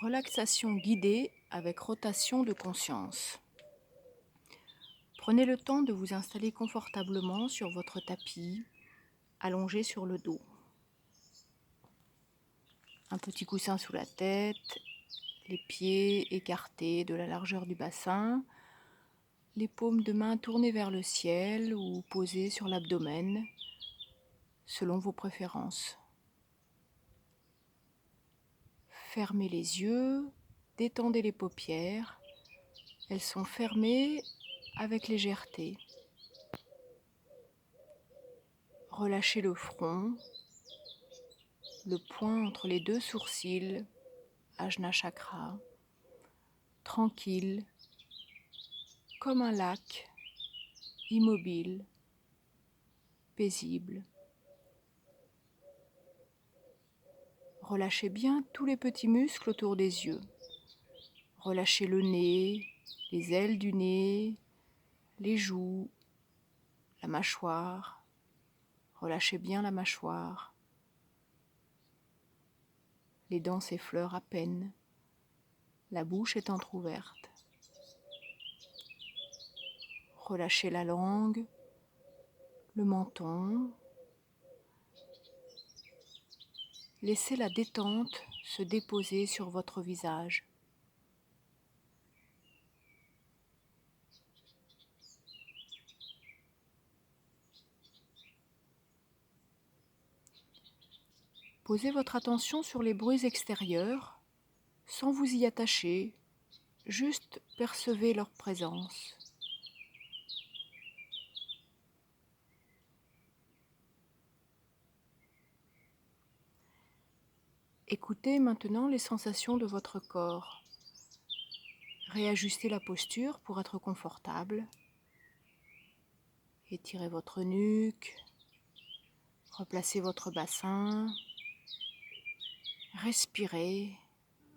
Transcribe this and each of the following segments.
Relaxation guidée avec rotation de conscience. Prenez le temps de vous installer confortablement sur votre tapis, allongé sur le dos. Un petit coussin sous la tête, les pieds écartés de la largeur du bassin, les paumes de main tournées vers le ciel ou posées sur l'abdomen, selon vos préférences. Fermez les yeux, détendez les paupières. Elles sont fermées avec légèreté. Relâchez le front, le point entre les deux sourcils, Ajna Chakra, tranquille, comme un lac, immobile, paisible. Relâchez bien tous les petits muscles autour des yeux. Relâchez le nez, les ailes du nez, les joues, la mâchoire. Relâchez bien la mâchoire. Les dents s'effleurent à peine. La bouche est entr'ouverte. Relâchez la langue, le menton. Laissez la détente se déposer sur votre visage. Posez votre attention sur les bruits extérieurs, sans vous y attacher, juste percevez leur présence. Écoutez maintenant les sensations de votre corps. Réajustez la posture pour être confortable. Étirez votre nuque, replacez votre bassin. Respirez,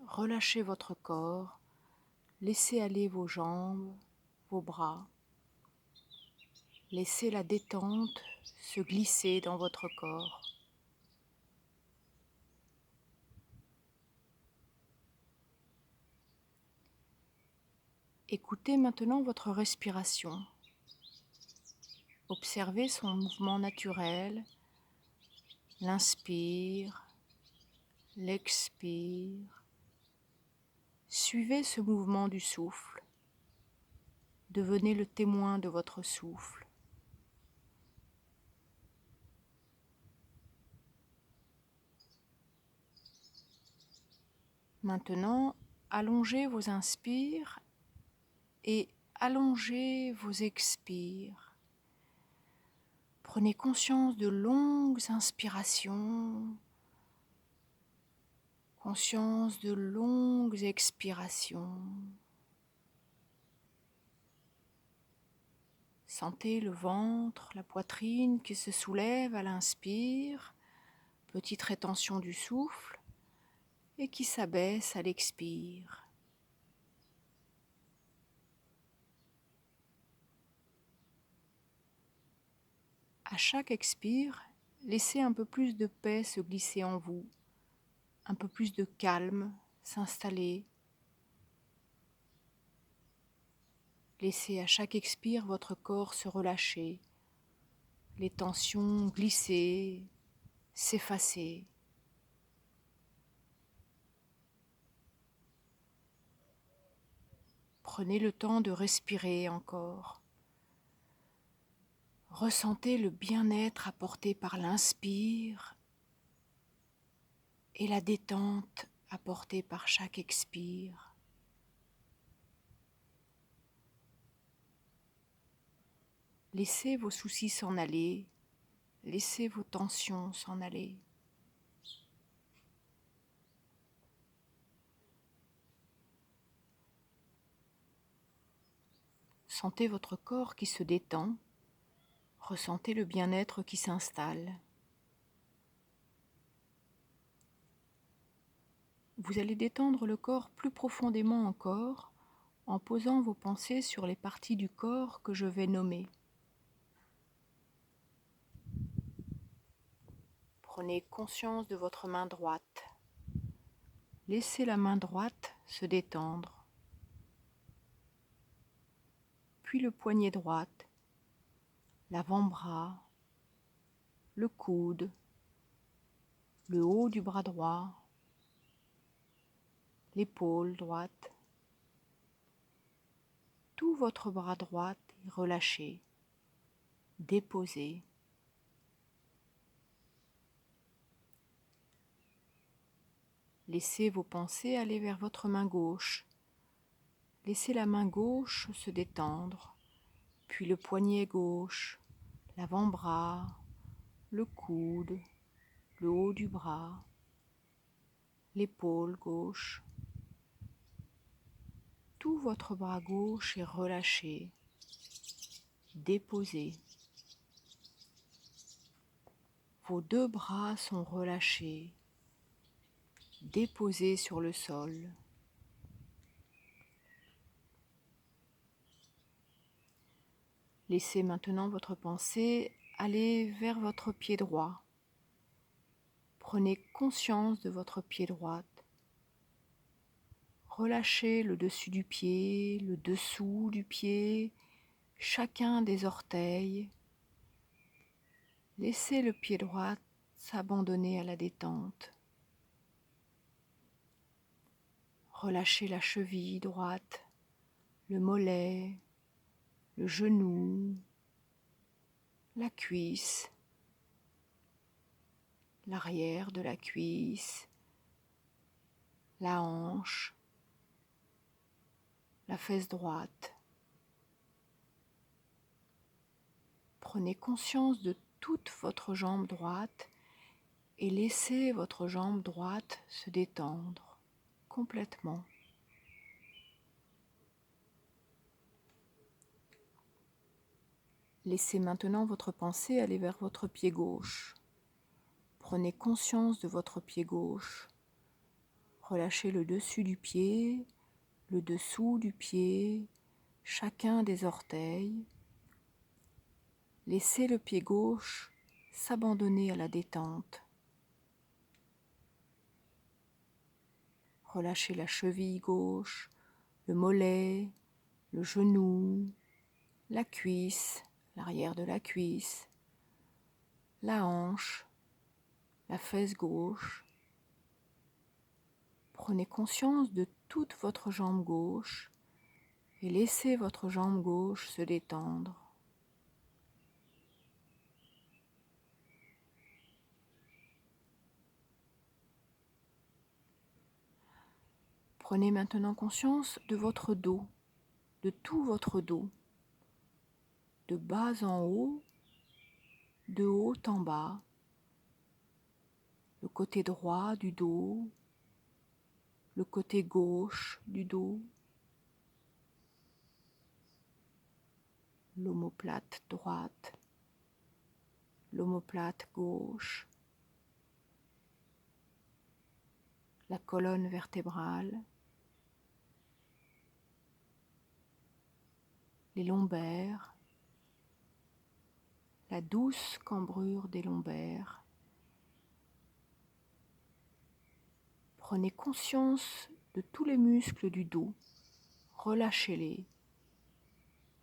relâchez votre corps, laissez aller vos jambes, vos bras. Laissez la détente se glisser dans votre corps. Écoutez maintenant votre respiration. Observez son mouvement naturel. L'inspire, l'expire. Suivez ce mouvement du souffle. Devenez le témoin de votre souffle. Maintenant, allongez vos inspires et allongez vos expires. Prenez conscience de longues inspirations, conscience de longues expirations. Sentez le ventre, la poitrine qui se soulève à l'inspire, petite rétention du souffle, et qui s'abaisse à l'expire. À chaque expire, laissez un peu plus de paix se glisser en vous, un peu plus de calme s'installer. Laissez à chaque expire votre corps se relâcher, les tensions glisser, s'effacer. Prenez le temps de respirer encore. Ressentez le bien-être apporté par l'inspire et la détente apportée par chaque expire. Laissez vos soucis s'en aller, laissez vos tensions s'en aller. Sentez votre corps qui se détend, ressentez le bien-être qui s'installe. Vous allez détendre le corps plus profondément encore en posant vos pensées sur les parties du corps que je vais nommer. Prenez conscience de votre main droite. Laissez la main droite se détendre, puis le poignet droit, l'avant-bras, le coude, le haut du bras droit, l'épaule droite. Tout votre bras droit est relâché, déposé. Laissez vos pensées aller vers votre main gauche. Laissez la main gauche se détendre, puis le poignet gauche, l'avant-bras, le coude, le haut du bras, l'épaule gauche. Tout votre bras gauche est relâché, déposé. Vos deux bras sont relâchés, déposés sur le sol. Laissez maintenant votre pensée aller vers votre pied droit. Prenez conscience de votre pied droit. Relâchez le dessus du pied, le dessous du pied, chacun des orteils. Laissez le pied droit s'abandonner à la détente. Relâchez la cheville droite, le mollet, le genou, la cuisse, l'arrière de la cuisse, la hanche, la fesse droite. Prenez conscience de toute votre jambe droite et laissez votre jambe droite se détendre complètement. Laissez maintenant votre pensée aller vers votre pied gauche. Prenez conscience de votre pied gauche. Relâchez le dessus du pied, le dessous du pied, chacun des orteils. Laissez le pied gauche s'abandonner à la détente. Relâchez la cheville gauche, le mollet, le genou, la cuisse, l'arrière de la cuisse, la hanche, la fesse gauche. Prenez conscience de toute votre jambe gauche et laissez votre jambe gauche se détendre. Prenez maintenant conscience de votre dos, de tout votre dos, de bas en haut, de haut en bas, le côté droit du dos, le côté gauche du dos, l'omoplate droite, l'omoplate gauche, la colonne vertébrale, les lombaires, la douce cambrure des lombaires. Prenez conscience de tous les muscles du dos, relâchez-les,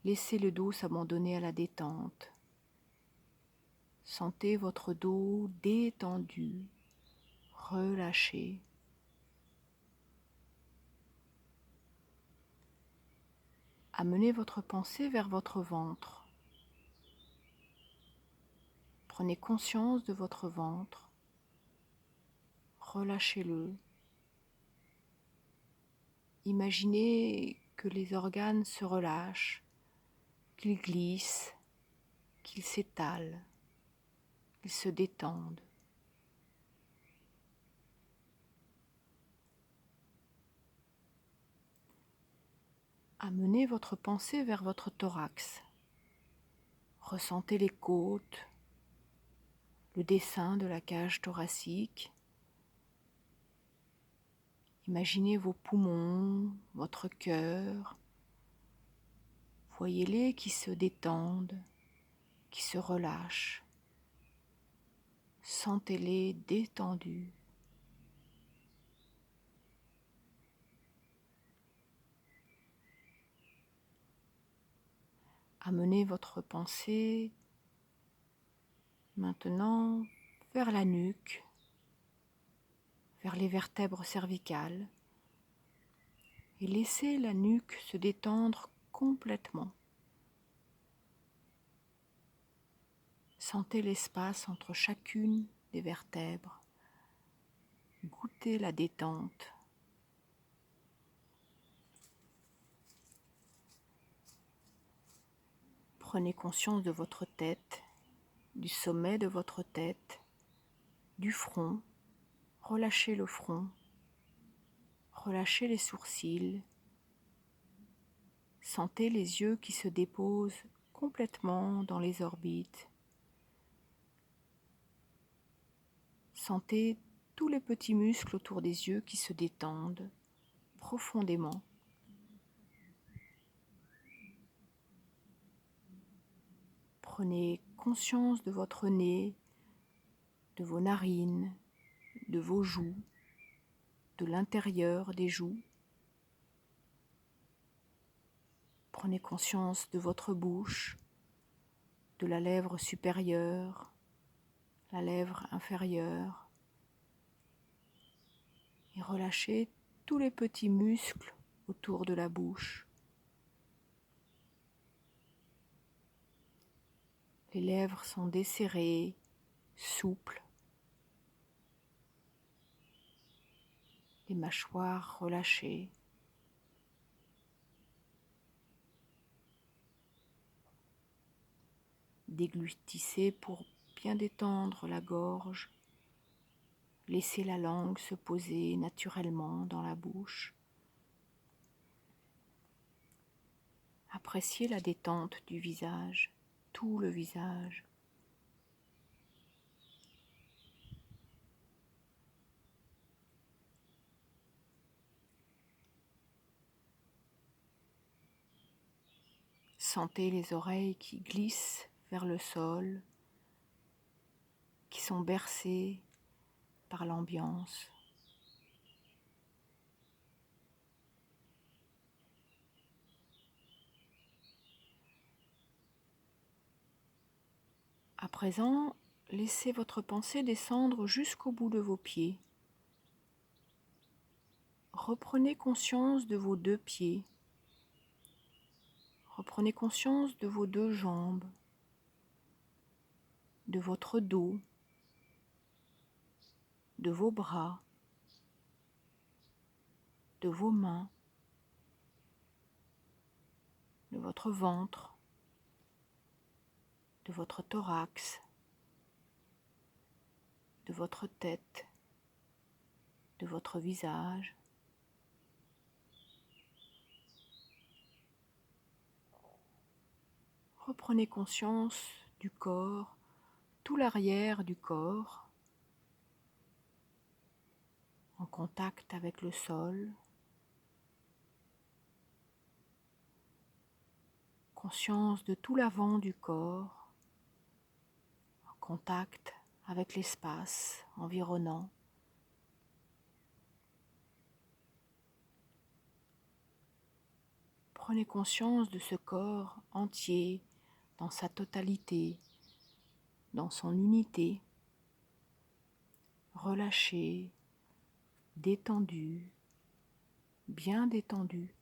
laissez le dos s'abandonner à la détente. Sentez votre dos détendu, relâché. Amenez votre pensée vers votre ventre. Prenez conscience de votre ventre, relâchez-le. Imaginez que les organes se relâchent, qu'ils glissent, qu'ils s'étalent, qu'ils se détendent. Amenez votre pensée vers votre thorax. Ressentez les côtes, le dessin de la cage thoracique. Imaginez vos poumons, votre cœur. Voyez-les qui se détendent, qui se relâchent. Sentez-les détendus. Amenez votre pensée maintenant vers la nuque, vers les vertèbres cervicales et laissez la nuque se détendre complètement. Sentez l'espace entre chacune des vertèbres. Goûtez la détente. Prenez conscience de votre tête, du sommet de votre tête, du front. Relâchez le front, relâchez les sourcils. Sentez les yeux qui se déposent complètement dans les orbites. Sentez tous les petits muscles autour des yeux qui se détendent profondément. Prenez conscience de votre nez, de vos narines, de vos joues, de l'intérieur des joues. Prenez conscience de votre bouche, de la lèvre supérieure, la lèvre inférieure. Et relâchez tous les petits muscles autour de la bouche. Les lèvres sont desserrées, souples. Les mâchoires relâchées. Déglutissez pour bien détendre la gorge. Laissez la langue se poser naturellement dans la bouche. Appréciez la détente du visage, tout le visage. Sentez les oreilles qui glissent vers le sol, qui sont bercées par l'ambiance. À présent, laissez votre pensée descendre jusqu'au bout de vos pieds. Reprenez conscience de vos 2 pieds. Reprenez conscience de vos 2 jambes, de votre dos, de vos bras, de vos mains, de votre ventre, de votre thorax, de votre tête, de votre visage. Reprenez conscience du corps, tout l'arrière du corps, en contact avec le sol. Conscience de tout l'avant du corps, en contact avec l'espace environnant. Prenez conscience de ce corps entier, dans sa totalité, dans son unité, relâché, détendu, bien détendu.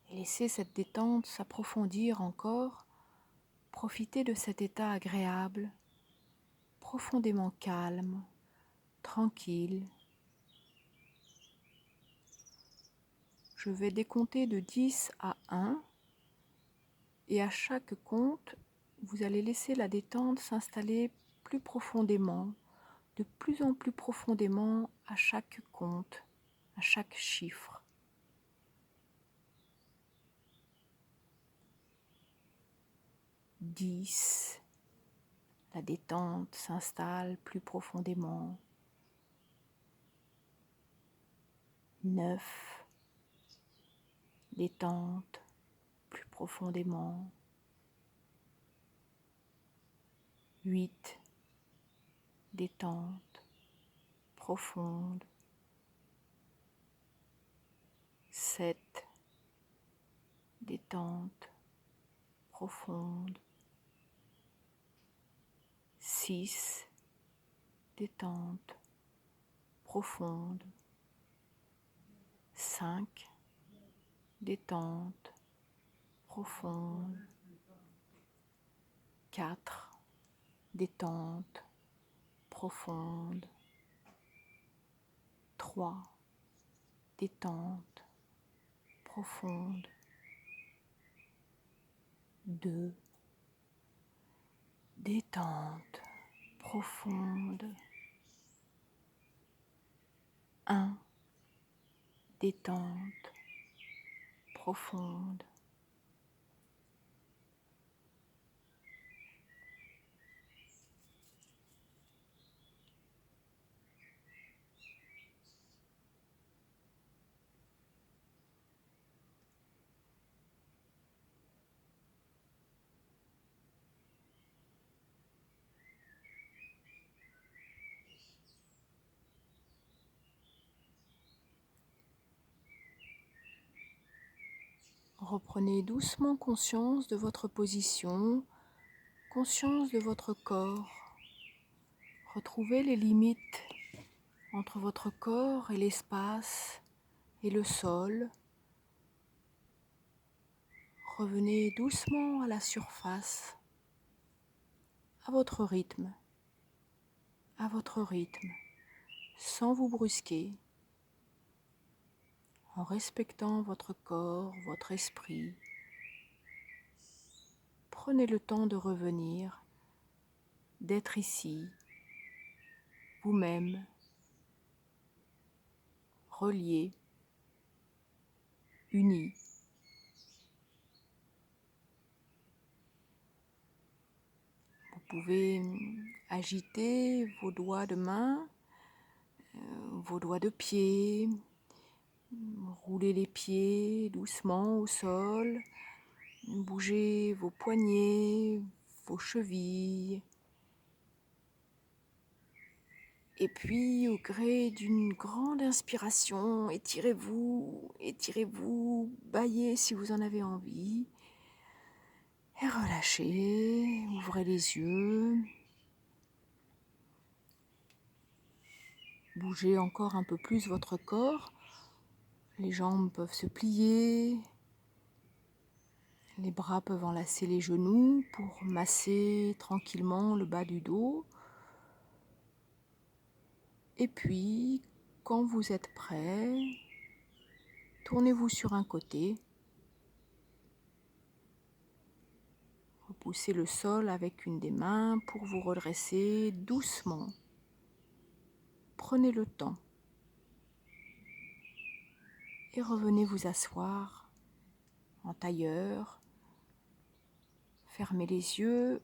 Et laissez cette détente s'approfondir encore. Profitez de cet état agréable, profondément calme, tranquille. Je vais décompter de 10 à 1 et à chaque compte, vous allez laisser la détente s'installer plus profondément, de plus en plus profondément à chaque compte, à chaque chiffre. 10, la détente s'installe plus profondément. 9, détente plus profondément. 8, détente profonde. 7, détente profonde. 6, détente profonde. 5, détente profonde. 4, détente profonde. 3, détente profonde. 2, détente profonde. 1, détente profonde. Reprenez doucement conscience de votre position, conscience de votre corps. Retrouvez les limites entre votre corps et l'espace et le sol. Revenez doucement à la surface, à votre rythme, sans vous brusquer, en respectant votre corps, votre esprit. Prenez le temps de revenir, d'être ici, vous-même, relié, uni. Vous pouvez agiter vos doigts de main, vos doigts de pied, rouler les pieds doucement au sol, bouger vos poignets, vos chevilles. Et puis, au gré d'une grande inspiration, étirez-vous, bâillez si vous en avez envie. Et relâchez, ouvrez les yeux. Bougez encore un peu plus votre corps. Les jambes peuvent se plier. Les bras peuvent enlacer les genoux pour masser tranquillement le bas du dos. Et puis, quand vous êtes prêt, tournez-vous sur un côté. Repoussez le sol avec une des mains pour vous redresser doucement. Prenez le temps. Et revenez vous asseoir en tailleur. Fermez les yeux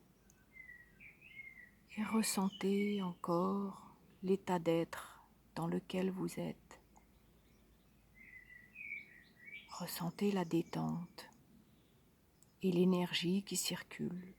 et ressentez encore l'état d'être dans lequel vous êtes. Ressentez la détente et l'énergie qui circule.